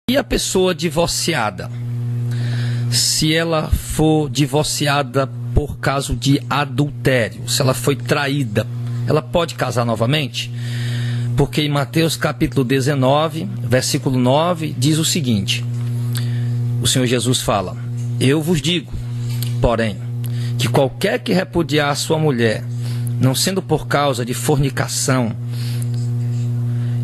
E a pessoa divorciada? Se ela for divorciada por causa de adultério, se ela foi traída, ela pode casar novamente? Porque em Mateus capítulo 19, versículo 9, diz o seguinte: o Senhor Jesus fala: eu vos digo, porém, que qualquer que repudiar a sua mulher, não sendo por causa de fornicação,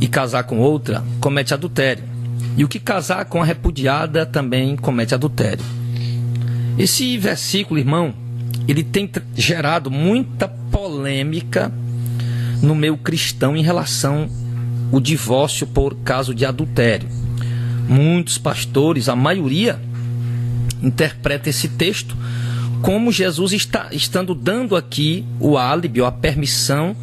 e casar com outra, comete adultério. E o que casar com a repudiada também comete adultério. Esse versículo, irmão, ele tem gerado muita polêmica no meio cristão em relação ao divórcio por causa de adultério. Muitos pastores, a maioria, interpreta esse texto como Jesus estando dando aqui o álibi ou a permissão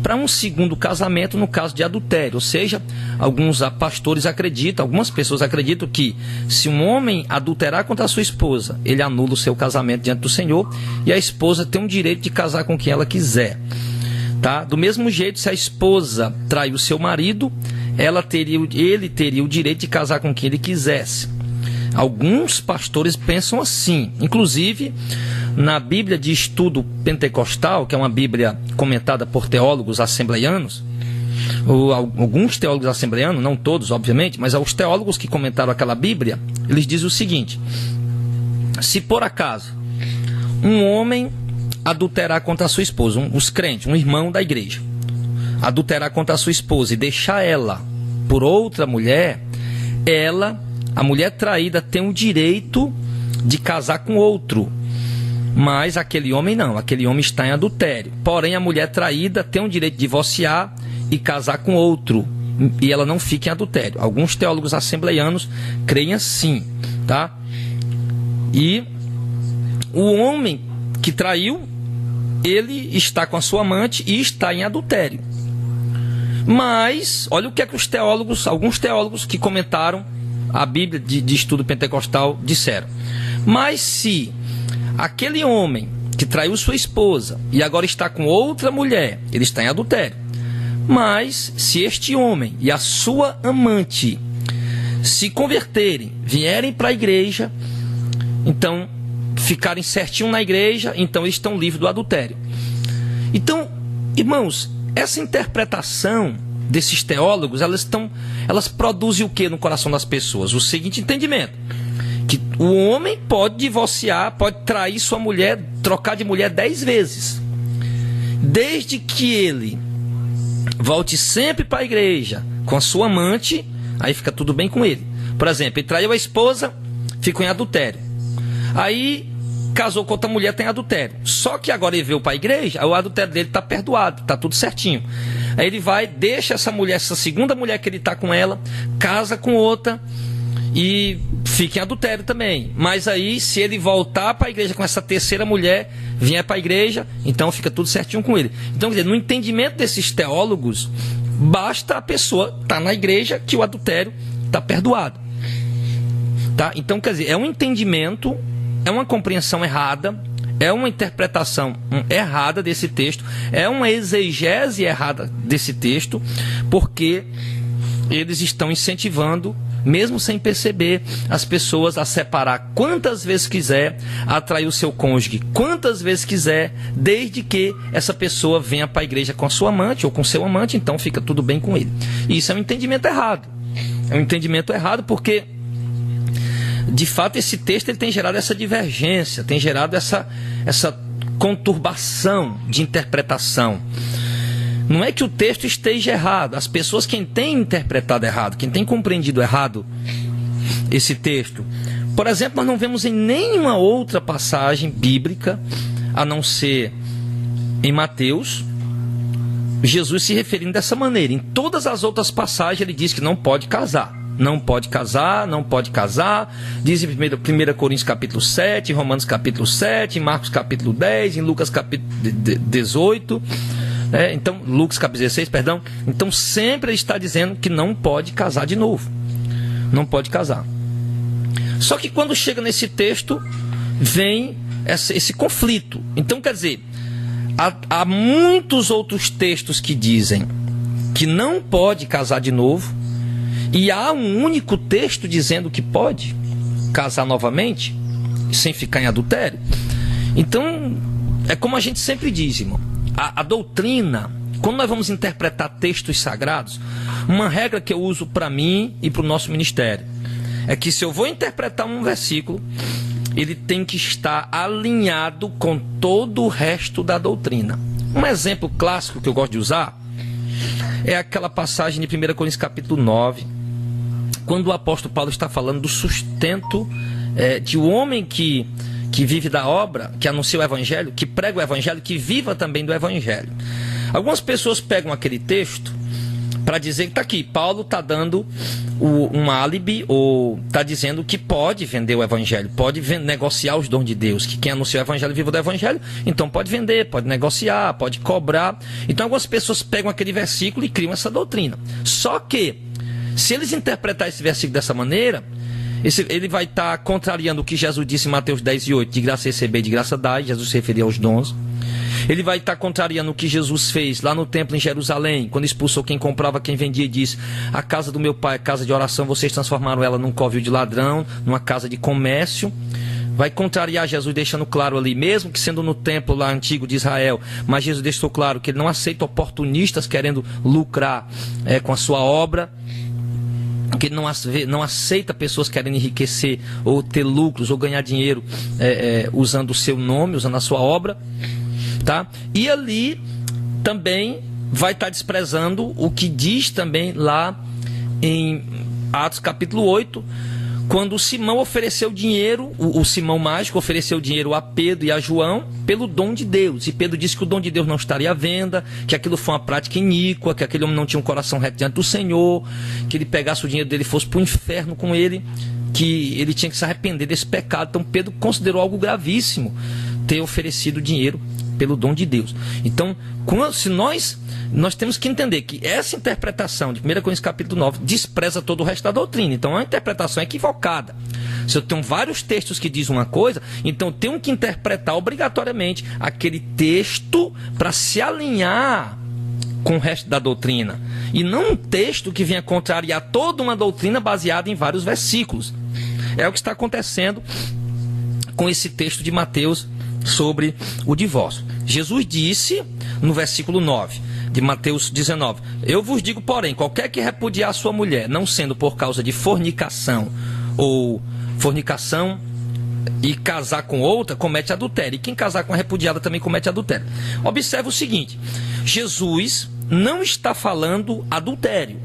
para um segundo casamento no caso de adultério. Ou seja, alguns pastores acreditam, algumas pessoas acreditam que se um homem adulterar contra a sua esposa, ele anula o seu casamento diante do Senhor e a esposa tem o direito de casar com quem ela quiser. Tá? Do mesmo jeito, se a esposa trair o seu marido, ele teria o direito de casar com quem ele quisesse. Alguns pastores pensam assim. Inclusive, na Bíblia de Estudo Pentecostal, que é uma Bíblia comentada por teólogos assembleianos, alguns teólogos assembleianos, não todos, obviamente, mas os teólogos que comentaram aquela Bíblia, eles dizem o seguinte: se por acaso um homem adulterar contra a sua esposa, os crentes, um irmão da igreja, adulterar contra a sua esposa e deixar ela por outra mulher, a mulher traída, tem o direito de casar com outro. Mas aquele homem não, aquele homem está em adultério. Porém, a mulher traída tem o direito de divorciar e casar com outro, e ela não fica em adultério. Alguns teólogos assembleianos creem assim, tá? E o homem que traiu, ele está com a sua amante e está em adultério. Mas, olha o que é que alguns teólogos que comentaram a Bíblia de Estudo Pentecostal disseram. Mas se aquele homem que traiu sua esposa e agora está com outra mulher, ele está em adultério. Mas se este homem e a sua amante se converterem, vierem para a igreja, então ficarem certinho na igreja, então eles estão livres do adultério. Então, irmãos, essa interpretação desses teólogos, elas produzem o que no coração das pessoas? O seguinte entendimento: que o homem pode divorciar, pode trair sua mulher, trocar de mulher 10 vezes, desde que ele volte sempre para a igreja com a sua amante, aí fica tudo bem com ele. Por exemplo, ele traiu a esposa, ficou em adultério, aí casou com outra mulher, tem adultério. Só que agora ele veio para a igreja, o adultério dele está perdoado, está tudo certinho. Aí ele vai, deixa essa mulher, essa segunda mulher que ele está com ela, casa com outra e fica em adultério também. Mas aí, se ele voltar para a igreja com essa terceira mulher, vier para a igreja, então fica tudo certinho com ele. Então, quer dizer, no entendimento desses teólogos, basta a pessoa estar na igreja que o adultério está perdoado. Tá? Então, quer dizer, é um entendimento, é uma compreensão errada, é uma interpretação errada desse texto, é uma exegese errada desse texto, porque eles estão incentivando, mesmo sem perceber, as pessoas a separar quantas vezes quiser, a atrair o seu cônjuge quantas vezes quiser, desde que essa pessoa venha para a igreja com a sua amante ou com seu amante, então fica tudo bem com ele. E isso é um entendimento errado. É um entendimento errado porque, de fato, esse texto ele tem gerado essa divergência, tem gerado essa conturbação de interpretação. Não é que o texto esteja errado, as pessoas, quem tem interpretado errado, quem tem compreendido errado esse texto, por exemplo, nós não vemos em nenhuma outra passagem bíblica, a não ser em Mateus, Jesus se referindo dessa maneira. Em todas as outras passagens ele diz que não pode casar. Não pode casar, não pode casar. Diz em 1 Coríntios capítulo 7, em Romanos capítulo 7, em Marcos capítulo 10, em Lucas capítulo 18, então, Lucas capítulo 16, perdão. Então sempre ele está dizendo que não pode casar de novo. Não pode casar. Só que quando chega nesse texto, vem esse conflito. Então, quer dizer, há muitos outros textos que dizem que não pode casar de novo, e há um único texto dizendo que pode casar novamente sem ficar em adultério. Então, é como a gente sempre diz, irmão, a doutrina, quando nós vamos interpretar textos sagrados, uma regra que eu uso para mim e para o nosso ministério é que se eu vou interpretar um versículo, ele tem que estar alinhado com todo o resto da doutrina. Um exemplo clássico que eu gosto de usar é aquela passagem de 1 Coríntios capítulo 9, quando o apóstolo Paulo está falando do sustento de um homem que vive da obra, que anuncia o evangelho, que prega o evangelho, que viva também do evangelho. Algumas pessoas pegam aquele texto para dizer que está aqui, Paulo está dando um álibi, ou está dizendo que pode vender o evangelho, pode negociar os dons de Deus, que quem anuncia o evangelho vive do evangelho, então pode vender, pode negociar, pode cobrar. Então algumas pessoas pegam aquele versículo e criam essa doutrina. Só que, se eles interpretarem esse versículo dessa maneira, ele vai estar contrariando o que Jesus disse em Mateus 10:8, de graça receber, de graça dar. Jesus se referia aos dons. Ele vai estar contrariando o que Jesus fez lá no templo em Jerusalém, quando expulsou quem comprava, quem vendia, e disse: a casa do meu pai é casa de oração, vocês transformaram ela num covil de ladrão, numa casa de comércio. Vai contrariar Jesus, deixando claro ali, mesmo que sendo no templo lá antigo de Israel, mas Jesus deixou claro que ele não aceita oportunistas querendo lucrar com a sua obra, que ele não aceita pessoas querendo enriquecer ou ter lucros ou ganhar dinheiro usando o seu nome, usando a sua obra, tá? E ali também vai estar desprezando o que diz também lá em Atos capítulo 8, quando Simão ofereceu dinheiro, o Simão mágico ofereceu dinheiro a Pedro e a João pelo dom de Deus, e Pedro disse que o dom de Deus não estaria à venda, que aquilo foi uma prática iníqua, que aquele homem não tinha um coração reto diante do Senhor, que ele pegasse o dinheiro dele e fosse para o inferno com ele, que ele tinha que se arrepender desse pecado. Então Pedro considerou algo gravíssimo ter oferecido dinheiro pelo dom de Deus. Então, se nós temos que entender que essa interpretação de 1 Coríntios capítulo 9 despreza todo o resto da doutrina. Então, é uma interpretação equivocada. Se eu tenho vários textos que dizem uma coisa, então eu tenho que interpretar obrigatoriamente aquele texto para se alinhar com o resto da doutrina. E não um texto que venha contrariar toda uma doutrina baseada em vários versículos. É o que está acontecendo com esse texto de Mateus sobre o divórcio. Jesus disse no versículo 9 de Mateus 19: eu vos digo, porém, qualquer que repudiar a sua mulher, não sendo por causa de fornicação e casar com outra, comete adultério. E quem casar com a repudiada também comete adultério. Observe o seguinte: Jesus não está falando adultério,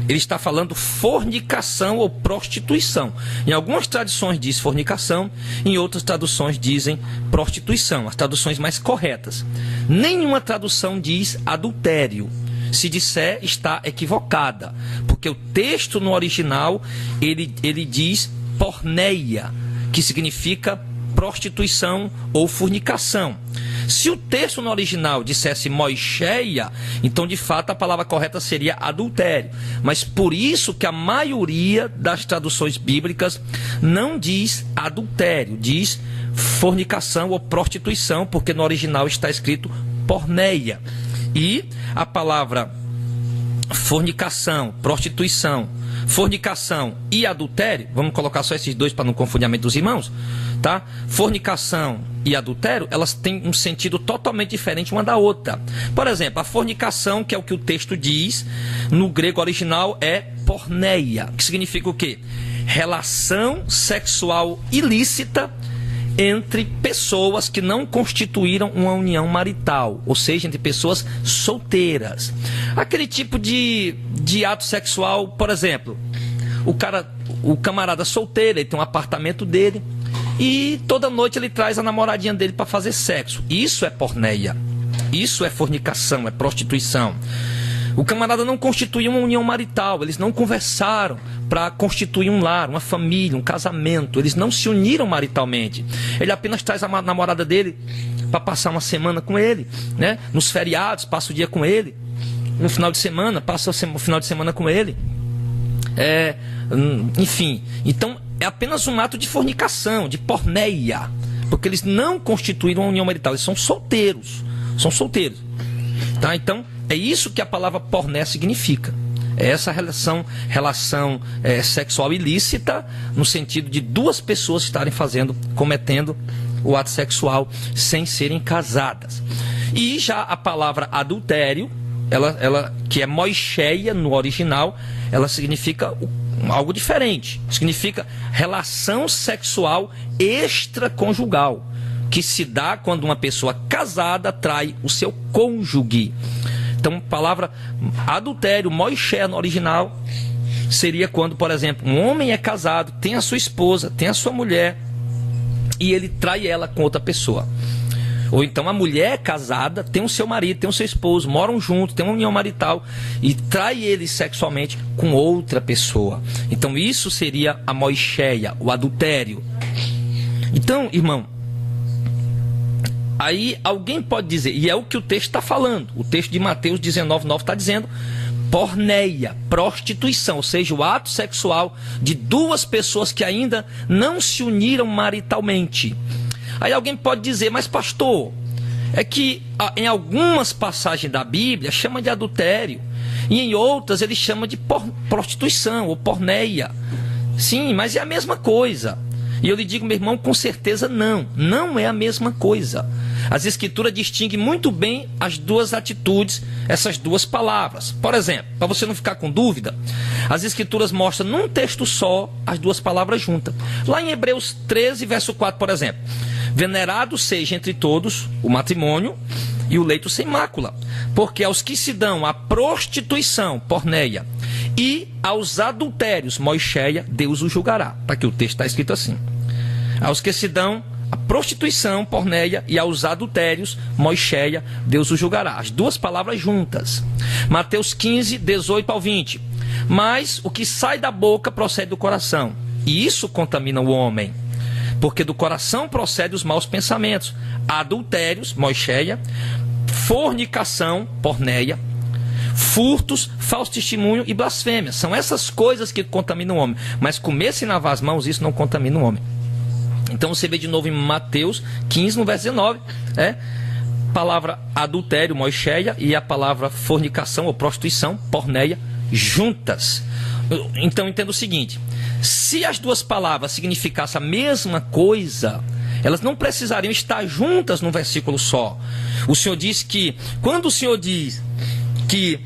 ele está falando fornicação ou prostituição. Em algumas traduções diz fornicação, em outras traduções dizem prostituição, as traduções mais corretas. Nenhuma tradução diz adultério. Se disser, está equivocada, porque o texto no original ele diz porneia, que significa prostituição ou fornicação. Se o texto no original dissesse moicheia, então de fato a palavra correta seria adultério. Mas por isso que a maioria das traduções bíblicas não diz adultério, diz fornicação ou prostituição, porque no original está escrito porneia. E a palavra fornicação, prostituição, fornicação e adultério, vamos colocar só esses dois para não confundir a mente dos irmãos, tá? Fornicação e adultério, elas têm um sentido totalmente diferente uma da outra. Por exemplo, a fornicação, que é o que o texto diz, no grego original é porneia, que significa o quê? Relação sexual ilícita entre pessoas que não constituíram uma união marital, ou seja, entre pessoas solteiras. Aquele tipo de ato sexual, por exemplo, o camarada solteiro, ele tem um apartamento dele e toda noite ele traz a namoradinha dele para fazer sexo. Isso é porneia, isso é fornicação, é prostituição. O camarada não constituiu uma união marital, eles não conversaram para constituir um lar, uma família, um casamento, eles não se uniram maritalmente. Ele apenas traz a namorada dele para passar uma semana com ele, né? Nos feriados, passa o dia com ele, no final de semana, passa o final de semana com ele. Enfim, então é apenas um ato de fornicação, de porneia, porque eles não constituíram uma união marital, eles são solteiros, tá? Então é isso que a palavra porné significa. É essa relação sexual ilícita, no sentido de duas pessoas estarem cometendo o ato sexual sem serem casadas. E já a palavra adultério, ela que é moicheia no original, ela significa algo diferente. Significa relação sexual extraconjugal, que se dá quando uma pessoa casada trai o seu cônjuge. Então, a palavra adultério, moicheia no original, seria quando, por exemplo, um homem é casado, tem a sua esposa, tem a sua mulher, e ele trai ela com outra pessoa. Ou então a mulher é casada, tem o seu marido, tem o seu esposo, moram juntos, tem uma união marital e trai ele sexualmente com outra pessoa. Então isso seria a moicheia, o adultério. Então, irmão, aí alguém pode dizer, e é o que o texto está falando, o texto de Mateus 19:9 está dizendo, porneia, prostituição, ou seja, o ato sexual de duas pessoas que ainda não se uniram maritalmente. Aí alguém pode dizer, mas pastor, é que em algumas passagens da Bíblia chama de adultério, e em outras ele chama de prostituição ou porneia. Sim, mas é a mesma coisa. E eu lhe digo, meu irmão, com certeza não é a mesma coisa. As Escrituras distinguem muito bem as duas atitudes, essas duas palavras. Por exemplo, para você não ficar com dúvida, as Escrituras mostram num texto só as duas palavras juntas. Lá em Hebreus 13, verso 4, por exemplo, venerado seja entre todos o matrimônio e o leito sem mácula, porque aos que se dão à prostituição, porneia, e aos adultérios, moicheia, Deus o julgará. Para que o texto está escrito assim: aos que se dão à prostituição, porneia, e aos adultérios, moicheia, Deus o julgará. As duas palavras juntas. Mateus 15, 18 ao 20. Mas o que sai da boca procede do coração, e isso contamina o homem. Porque do coração procedem os maus pensamentos, adultérios, moicheia, fornicação, porneia, furtos, falso testemunho e blasfêmia. São essas coisas que contaminam o homem. Mas comer sem lavar as mãos, isso não contamina o homem. Então você vê de novo em Mateus 15, no verso 19, palavra adultério, moicheia, e a palavra fornicação ou prostituição, porneia, juntas. Então entenda o seguinte: se as duas palavras significassem a mesma coisa, elas não precisariam estar juntas num versículo só. O Senhor diz que, quando o Senhor diz que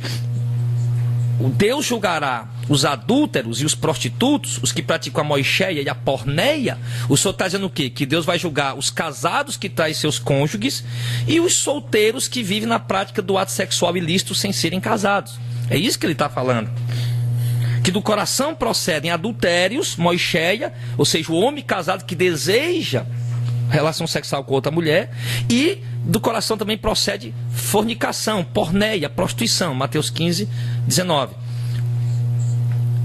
Deus julgará os adúlteros e os prostitutos, os que praticam a moicheia e a porneia, o Senhor está dizendo o quê? Que Deus vai julgar os casados que traem seus cônjuges e os solteiros que vivem na prática do ato sexual ilícito sem serem casados. É isso que ele está falando. Que do coração procedem adultérios, moicheia, ou seja, o homem casado que deseja relação sexual com outra mulher, e do coração também procede fornicação, porneia, prostituição, Mateus 15, 19.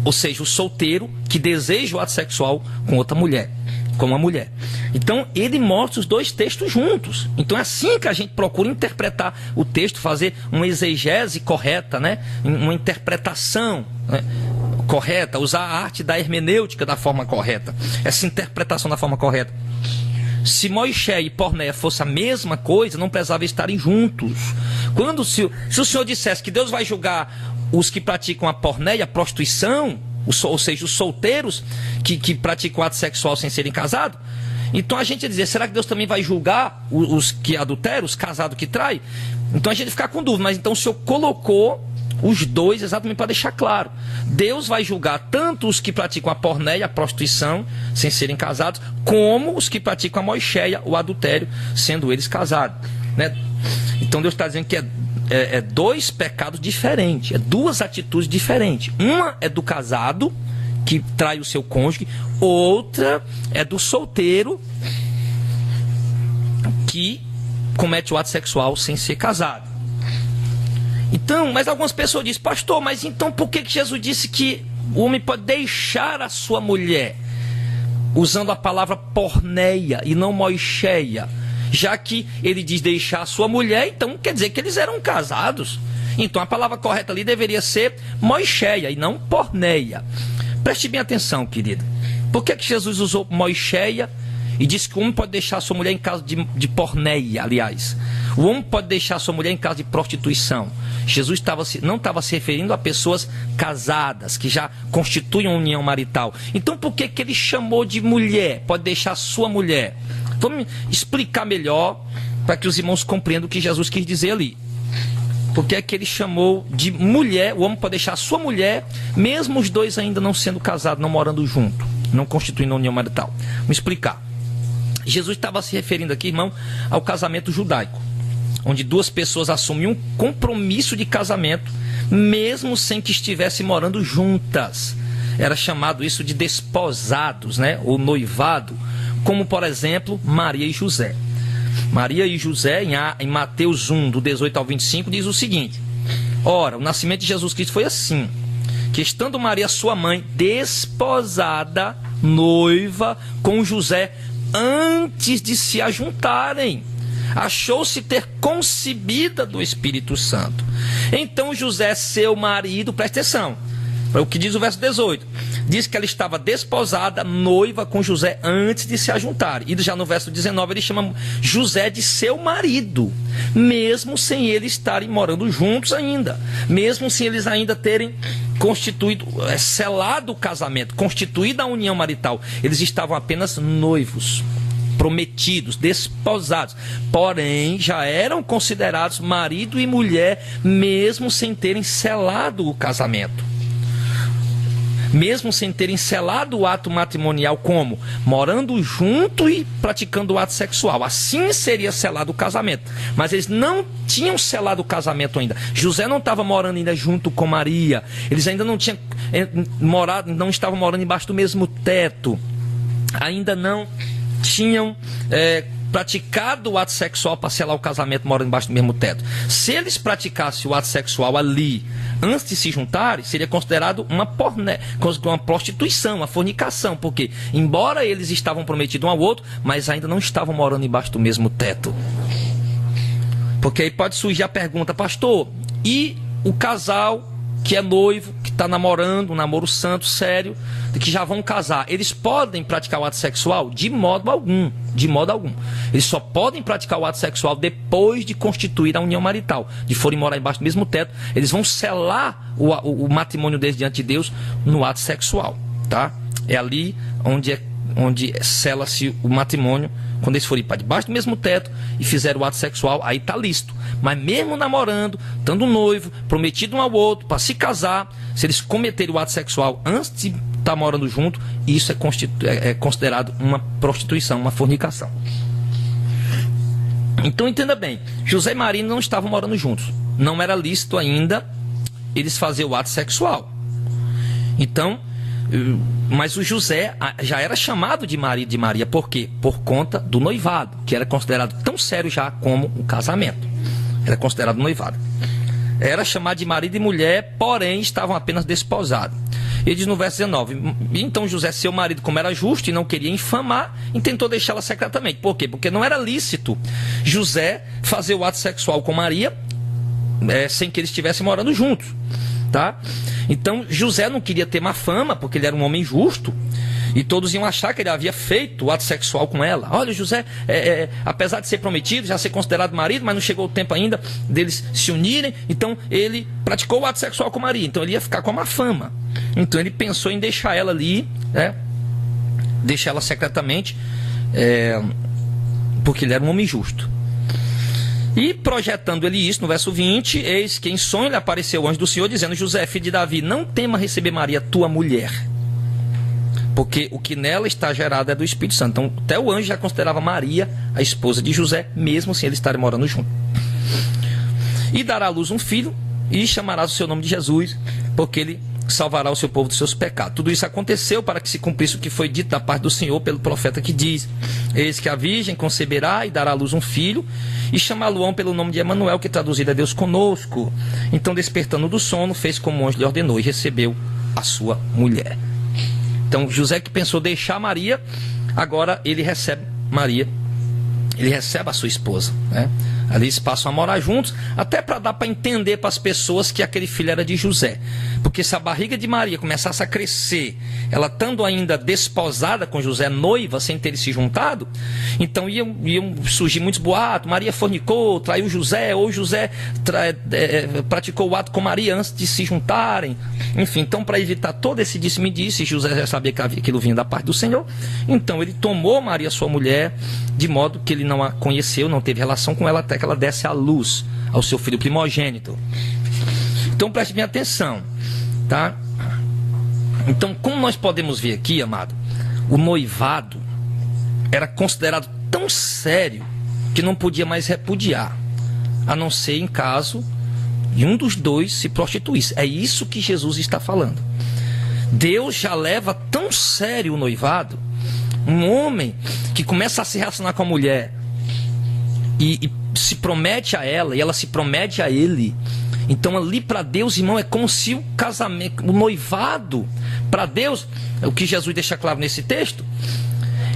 Ou seja, o solteiro que deseja o ato sexual com outra mulher, com uma mulher. Então, ele mostra os dois textos juntos. Então, é assim que a gente procura interpretar o texto, fazer uma exegese correta, né? Uma interpretação, né, correta, usar a arte da hermenêutica da forma correta, essa interpretação da forma correta. Se Moisés e porneia fosse a mesma coisa, não precisava estarem juntos. Se o Senhor dissesse que Deus vai julgar os que praticam a porneia, a prostituição, ou seja, os solteiros que praticam ato sexual sem serem casados, então a gente ia dizer, será que Deus também vai julgar os que adulteram, os casados que traem? Então a gente fica com dúvida, mas então o Senhor colocou os dois exatamente para deixar claro. Deus vai julgar tanto os que praticam a porneia, a prostituição, sem serem casados, como os que praticam a moicheia, o adultério, sendo eles casados, né? Então Deus está dizendo que é dois pecados diferentes, é duas atitudes diferentes. Uma é do casado, que trai o seu cônjuge, outra é do solteiro, que comete o ato sexual sem ser casado. Então, mas algumas pessoas dizem, pastor, mas então por que Jesus disse que o homem pode deixar a sua mulher, usando a palavra porneia e não moicheia? Já que ele diz deixar a sua mulher, então quer dizer que eles eram casados. Então a palavra correta ali deveria ser moicheia e não porneia. Preste bem atenção, querido. Por que Jesus usou moicheia e diz que o homem pode deixar a sua mulher em caso de porneia, aliás. O homem pode deixar a sua mulher em caso de prostituição. Jesus não estava se referindo a pessoas casadas, que já constituem uma união marital. Então por que ele chamou de mulher? Pode deixar a sua mulher. Vamos explicar melhor para que os irmãos compreendam o que Jesus quis dizer ali. Porque é que ele chamou de mulher, o homem pode deixar a sua mulher, mesmo os dois ainda não sendo casados, não morando junto, não constituindo uma união marital. Vamos explicar. Jesus estava se referindo aqui, irmão, ao casamento judaico, onde duas pessoas assumem um compromisso de casamento, mesmo sem que estivessem morando juntas. Era chamado isso de desposados, né? Ou noivado, como por exemplo, Maria e José. Maria e José, em Mateus 1, do 18 ao 25, diz o seguinte: ora, o nascimento de Jesus Cristo foi assim, que estando Maria, sua mãe, desposada, noiva com José, antes de se ajuntarem, achou-se ter concebida do Espírito Santo. Então José, seu marido, presta atenção, é o que diz o verso 18, diz que ela estava desposada, noiva com José, antes de se ajuntarem. E já no verso 19 ele chama José de seu marido, mesmo sem eles estarem morando juntos ainda, mesmo sem eles ainda terem constituído, selado o casamento, constituída a união marital. Eles estavam apenas noivos, prometidos, desposados, porém já eram considerados marido e mulher, mesmo sem terem selado o casamento. Mesmo sem terem selado o ato matrimonial, como? Morando junto e praticando o ato sexual. Assim seria selado o casamento. Mas eles não tinham selado o casamento ainda. José não estava morando ainda junto com Maria. Eles ainda não tinham não estavam morando embaixo do mesmo teto. Ainda não tinham praticado o ato sexual para selar o casamento morando embaixo do mesmo teto. Se eles praticassem o ato sexual ali antes de se juntarem, seria considerado uma prostituição, uma fornicação, porque embora eles estavam prometidos um ao outro, mas ainda não estavam morando embaixo do mesmo teto. Porque aí pode surgir a pergunta: pastor, e o casal que é noivo, que está namorando, um namoro santo, sério, que já vão casar, eles podem praticar o ato sexual? De modo algum, de modo algum. Eles só podem praticar o ato sexual depois de constituir a união marital, de forem morar embaixo do mesmo teto. Eles vão selar o matrimônio deles diante de Deus no ato sexual, tá? É ali onde sela-se o matrimônio. Quando eles forem para debaixo do mesmo teto e fizeram o ato sexual, aí está lícito. Mas mesmo namorando, estando noivo, prometido um ao outro, para se casar, se eles cometerem o ato sexual antes de estar morando junto, isso é considerado uma prostituição, uma fornicação. Então entenda bem, José e Maria não estavam morando juntos. Não era lícito ainda eles fazerem o ato sexual. Então, mas o José já era chamado de marido de Maria. Por quê? Por conta do noivado, que era considerado tão sério já como o casamento. Era considerado noivado. Era chamado de marido e mulher, porém estavam apenas desposados. Ele diz no verso 19: então José, seu marido, como era justo e não queria infamar, intentou deixá-la secretamente. Por quê? Porque não era lícito José fazer o ato sexual com Maria sem que eles estivessem morando juntos, tá? Então José não queria ter má fama, porque ele era um homem justo, e todos iam achar que ele havia feito o ato sexual com ela. Olha, José, apesar de ser prometido, já ser considerado marido, mas não chegou o tempo ainda deles se unirem, então ele praticou o ato sexual com Maria, então ele ia ficar com a má fama. Então ele pensou em deixar ela ali, deixar ela secretamente, porque ele era um homem justo. E projetando ele isso, no verso 20, eis que em sonho lhe apareceu o anjo do Senhor, dizendo: José, filho de Davi, não tema receber Maria, tua mulher, porque o que nela está gerado é do Espírito Santo. Então até o anjo já considerava Maria a esposa de José, mesmo sem eles estarem morando juntos. E dará à luz um filho, e chamarás o seu nome de Jesus, porque ele salvará o seu povo dos seus pecados. Tudo isso aconteceu para que se cumprisse o que foi dito da parte do Senhor pelo profeta, que diz: eis que a virgem conceberá e dará à luz um filho, e chamá-lo-ão pelo nome de Emanuel, que traduzido é Deus conosco. Então, despertando do sono, fez como o anjo lhe ordenou e recebeu a sua mulher. Então José, que pensou deixar Maria, agora ele recebe Maria, ele recebe a sua esposa, Ali eles passam a morar juntos, até para dar para entender para as pessoas que aquele filho era de José. Porque se a barriga de Maria começasse a crescer, ela estando ainda desposada com José, noiva, sem ter se juntado, então iam surgir muitos boatos. Maria fornicou, traiu José, ou José praticou o ato com Maria antes de se juntarem. Enfim, então para evitar todo esse disse-me-disse, José já sabia que aquilo vinha da parte do Senhor, então ele tomou Maria, sua mulher, de modo que ele não a conheceu, não teve relação com ela até que ela desse à luz ao seu filho primogênito. Então preste bem atenção, tá? Então, como nós podemos ver aqui, amado, o noivado era considerado tão sério que não podia mais repudiar, a não ser em caso de um dos dois se prostituísse. É isso que Jesus está falando. Deus já leva tão sério o noivado. Um homem que começa a se relacionar com a mulher e se promete a ela, e ela se promete a ele. Então ali para Deus, irmão, é como se o casamento, o noivado, para Deus, o que Jesus deixa claro nesse texto,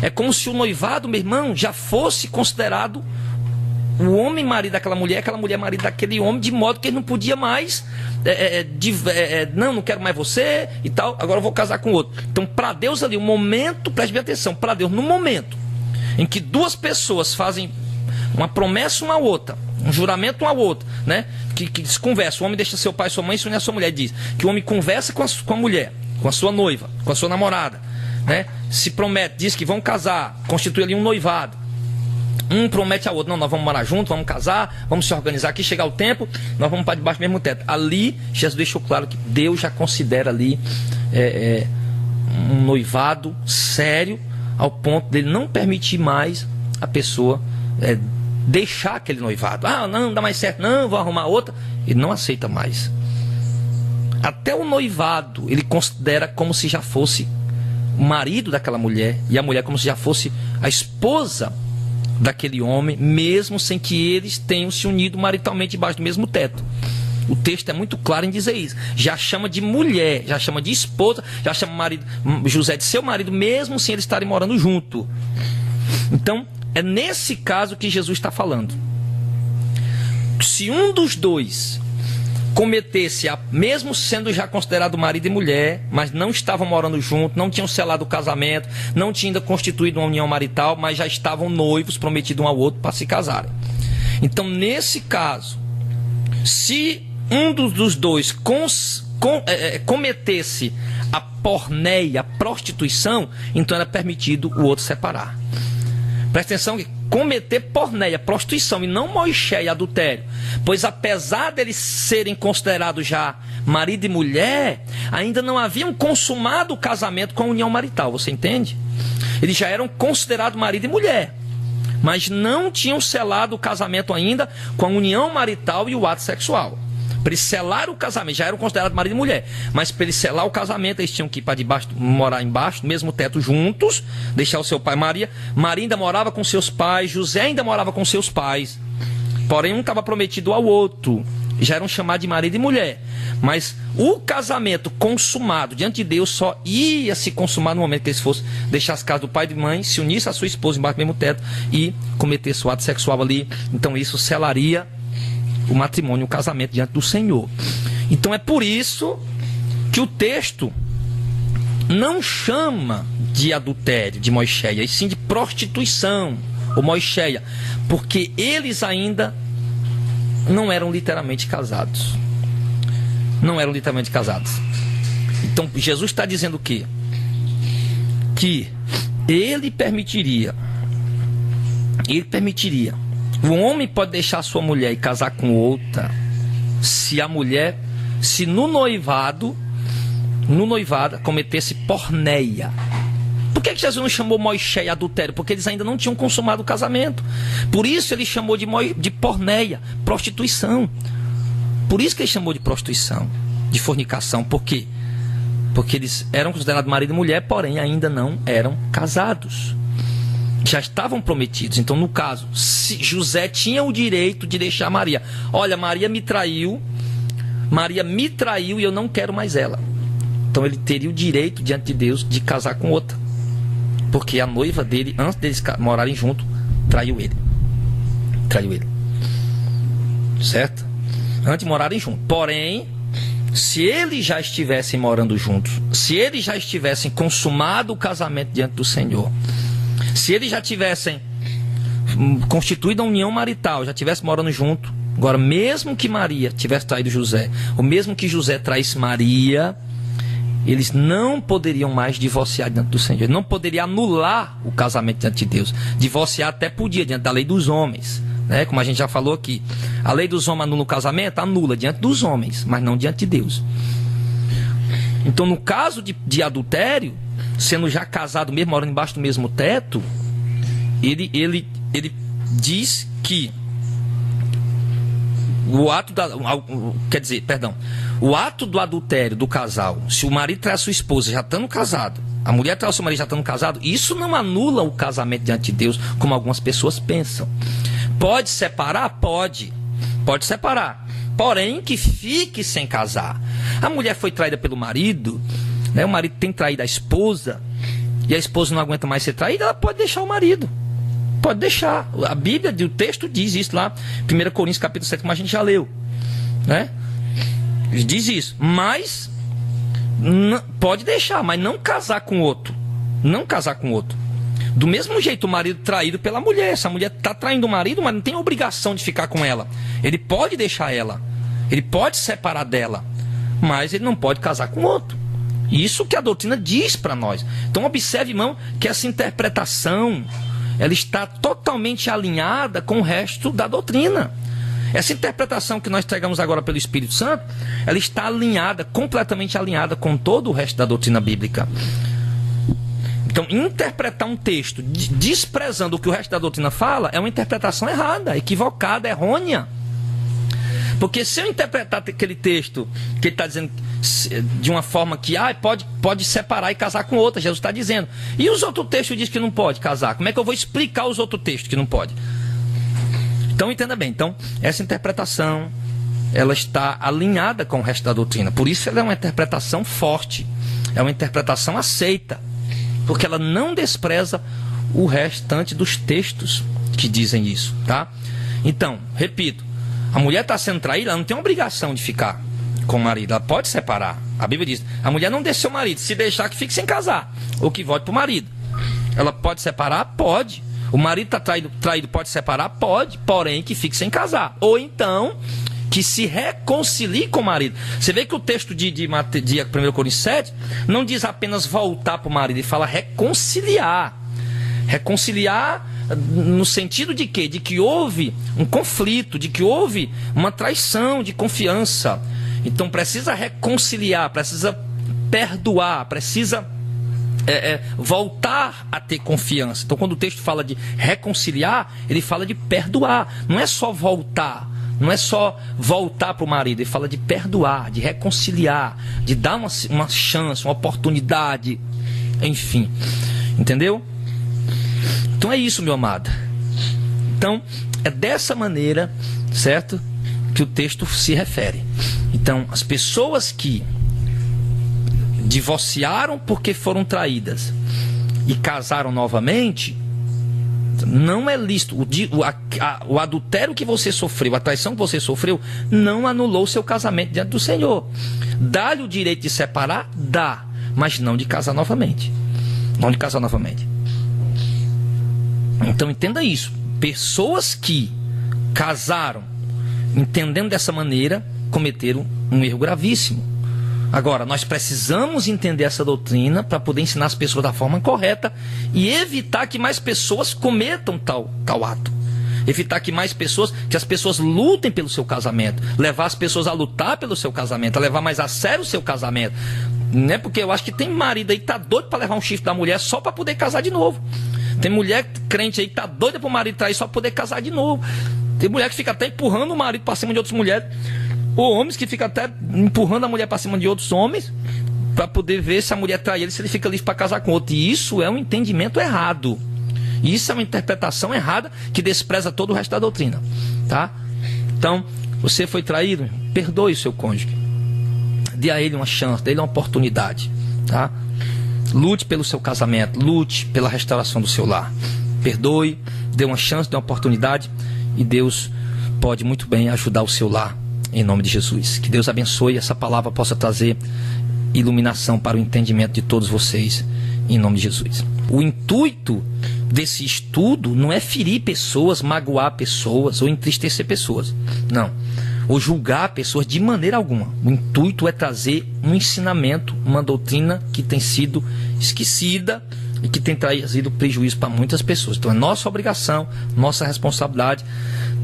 é como se o noivado, meu irmão, já fosse considerado o homem marido daquela mulher, aquela mulher marido daquele homem, de modo que ele não podia mais não quero mais você e tal, agora eu vou casar com outro. Então para Deus ali, o momento, preste bem atenção, para Deus, no momento em que duas pessoas fazem uma promessa uma à outra, um juramento uma à outra, né? Que se conversa, o homem deixa seu pai e sua mãe e se une a sua mulher, diz que o homem conversa com a mulher, com a sua noiva, com a sua namorada, né? Se promete, diz que vão casar, constitui ali um noivado. Um promete ao outro, não, nós vamos morar juntos, vamos casar, vamos se organizar aqui, chegar o tempo, nós vamos para debaixo do mesmo teto. Ali, Jesus deixou claro que Deus já considera ali um noivado sério, ao ponto dele não permitir mais a pessoa deixar aquele noivado. Ah, não dá mais certo, não, vou arrumar outra. Ele não aceita mais. Até o noivado ele considera como se já fosse o marido daquela mulher, e a mulher como se já fosse a esposa daquele homem, mesmo sem que eles tenham se unido maritalmente debaixo do mesmo teto. O texto é muito claro em dizer isso. Já chama de mulher, já chama de esposa, já chama José de seu marido, mesmo sem eles estarem morando junto. Então, é nesse caso que Jesus está falando. Se um dos dois cometesse, mesmo sendo já considerado marido e mulher, mas não estavam morando juntos, não tinham selado o casamento, não tinham ainda constituído uma união marital, mas já estavam noivos, prometidos um ao outro para se casarem. Então, nesse caso, se um dos dois cometesse a porneia, a prostituição, então era permitido o outro separar. Presta atenção que cometer porneia, prostituição, e não moixé e adultério, pois apesar deles serem considerados já marido e mulher, ainda não haviam consumado o casamento com a união marital, você entende? Eles já eram considerados marido e mulher, mas não tinham selado o casamento ainda com a união marital e o ato sexual. Para eles selar o casamento, já eram considerados marido e mulher, mas para eles selar o casamento, eles tinham que ir para debaixo, morar embaixo, no mesmo teto juntos, deixar o seu pai Maria. Maria ainda morava com seus pais, José ainda morava com seus pais, porém um estava prometido ao outro, já eram chamados de marido e mulher, mas o casamento consumado diante de Deus só ia se consumar no momento que eles fossem deixar as casas do pai e de mãe, se unisse a sua esposa embaixo do mesmo teto e cometesse o ato sexual ali. Então isso selaria o matrimônio, o casamento diante do Senhor. Então é por isso que o texto não chama de adultério, de moixéia, e sim de prostituição, ou moixéia, porque eles ainda não eram literalmente casados. Não eram literalmente casados. Então Jesus está dizendo o quê? Que ele permitiria, o homem pode deixar sua mulher e casar com outra, se a mulher, se no noivado cometesse porneia. Por que Jesus não chamou moixé e adultério? Porque eles ainda não tinham consumado o casamento. Por isso ele chamou de porneia, prostituição. Por isso que ele chamou de prostituição, de fornicação. Por quê? Porque eles eram considerados marido e mulher, porém ainda não eram casados. Já estavam prometidos. Então, no caso, José tinha o direito de deixar Maria. Olha, Maria me traiu e eu não quero mais ela. Então ele teria o direito diante de Deus de casar com outra, porque a noiva dele, antes deles morarem juntos, traiu ele. certo? Antes de morarem juntos. Porém, se eles já estivessem morando juntos, se eles já estivessem consumado o casamento diante do Senhor, se eles já tivessem constituído a união marital, já estivessem morando junto, agora mesmo que Maria tivesse traído José, ou mesmo que José traísse Maria, eles não poderiam mais divorciar diante do Senhor, eles não poderiam anular o casamento diante de Deus. Divorciar até podia, diante da lei dos homens, né? Como a gente já falou aqui, a lei dos homens anula o casamento, anula diante dos homens, mas não diante de Deus. Então, no caso de adultério, sendo já casado mesmo, morando embaixo do mesmo teto, ele diz que o ato do adultério do casal, se o marido trai a sua esposa já estando casado, a mulher trai o seu marido já estando casado, isso não anula o casamento diante de Deus, como algumas pessoas pensam. Pode separar? Pode separar, porém que fique sem casar. A mulher foi traída pelo marido, né? O marido tem traído a esposa, e a esposa não aguenta mais ser traída, ela pode deixar o marido. Pode deixar. A Bíblia, o texto diz isso lá, 1 Coríntios capítulo 7, como a gente já leu, né? Diz isso. Mas pode deixar, mas não casar com outro. Não casar com outro. Do mesmo jeito, o marido traído pela mulher. Essa mulher está traindo o marido, mas não tem obrigação de ficar com ela. Ele pode deixar ela. Ele pode separar dela. Mas ele não pode casar com outro. Isso que a doutrina diz para nós. Então observe, irmão, que essa interpretação, ela está totalmente alinhada com o resto da doutrina. Essa interpretação que nós entregamos agora pelo Espírito Santo, ela está alinhada, completamente alinhada com todo o resto da doutrina bíblica. Então, interpretar um texto desprezando o que o resto da doutrina fala é uma interpretação errada, equivocada, errônea. Porque se eu interpretar aquele texto que ele está dizendo de uma forma que pode separar e casar com outra, Jesus está dizendo. E os outros textos dizem que não pode casar. Como é que eu vou explicar os outros textos que não pode? Então entenda bem. Então, essa interpretação, ela está alinhada com o resto da doutrina. Por isso ela é uma interpretação forte. É uma interpretação aceita. Porque ela não despreza o restante dos textos que dizem isso, tá? Então, repito, a mulher está sendo traída, ela não tem obrigação de ficar com o marido, ela pode separar. A Bíblia diz, a mulher não deixa seu marido, se deixar que fique sem casar, ou que volte para o marido. Ela pode separar? Pode. O marido está traído, pode separar? Pode, porém que fique sem casar. Ou então, que se reconcilie com o marido. Você vê que o texto de 1 Coríntios 7 não diz apenas voltar para o marido, ele fala reconciliar. Reconciliar no sentido de quê? De que houve um conflito, de que houve uma traição de confiança. Então precisa reconciliar, precisa perdoar, precisa voltar a ter confiança. Então quando o texto fala de reconciliar, ele fala de perdoar. Não é só voltar, não é só voltar para o marido, ele fala de perdoar, de reconciliar, de dar uma chance, uma oportunidade, enfim. Entendeu? Então é isso, meu amado. Então, é dessa maneira, certo? Que o texto se refere. Então, as pessoas que divorciaram porque foram traídas e casaram novamente, não é lícito. O adultério que você sofreu, a traição que você sofreu, não anulou seu casamento diante do Senhor. Dá-lhe o direito de separar? Dá, mas não de casar novamente. Não de casar novamente. Então entenda isso. Pessoas que casaram entendendo dessa maneira cometeram um erro gravíssimo. Agora, nós precisamos entender essa doutrina para poder ensinar as pessoas da forma correta e evitar que mais pessoas cometam tal ato. Evitar que as pessoas lutem pelo seu casamento, levar as pessoas a lutar pelo seu casamento, a levar mais a sério o seu casamento. Né? Porque eu acho que tem marido aí que tá doido para levar um chifre da mulher só para poder casar de novo. Tem mulher crente aí que tá doida pro marido trair só pra poder casar de novo. Tem mulher que fica até empurrando o marido pra cima de outras mulheres. Ou homens que ficam até empurrando a mulher pra cima de outros homens pra poder ver se a mulher trai ele, se ele fica livre pra casar com outro. E isso é um entendimento errado. Isso é uma interpretação errada que despreza todo o resto da doutrina, tá? Então, você foi traído, perdoe o seu cônjuge. Dê a ele uma chance, dê a ele uma oportunidade, tá? Lute pelo seu casamento, lute pela restauração do seu lar. Perdoe, dê uma chance, dê uma oportunidade e Deus pode muito bem ajudar o seu lar, em nome de Jesus. Que Deus abençoe, essa palavra possa trazer iluminação para o entendimento de todos vocês, em nome de Jesus. O intuito desse estudo não é ferir pessoas, magoar pessoas ou entristecer pessoas, não, ou julgar pessoas de maneira alguma. O intuito é trazer um ensinamento, uma doutrina que tem sido esquecida e que tem trazido prejuízo para muitas pessoas. Então é nossa obrigação, nossa responsabilidade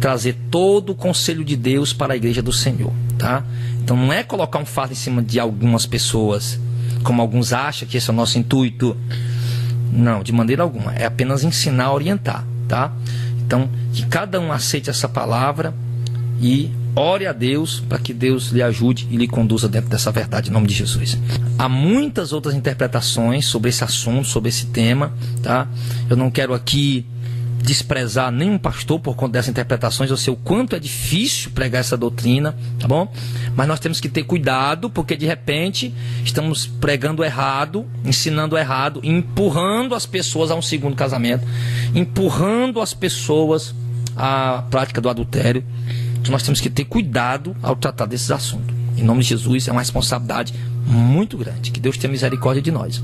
trazer todo o conselho de Deus para a igreja do Senhor, tá? Então não é colocar um fardo em cima de algumas pessoas, como alguns acham que esse é o nosso intuito. Não, de maneira alguma. É apenas ensinar, orientar, tá? Então, que cada um aceite essa palavra e ore a Deus para que Deus lhe ajude e lhe conduza dentro dessa verdade, em nome de Jesus. Há muitas outras interpretações sobre esse assunto, sobre esse tema, tá? Eu não quero aqui desprezar nenhum pastor por conta dessas interpretações. Eu sei o quanto é difícil pregar essa doutrina, tá bom? Mas nós temos que ter cuidado, porque de repente estamos pregando errado, ensinando errado, empurrando as pessoas a um segundo casamento, empurrando as pessoas à prática do adultério. Então nós temos que ter cuidado ao tratar desses assuntos. Em nome de Jesus, é uma responsabilidade muito grande. Que Deus tenha misericórdia de nós.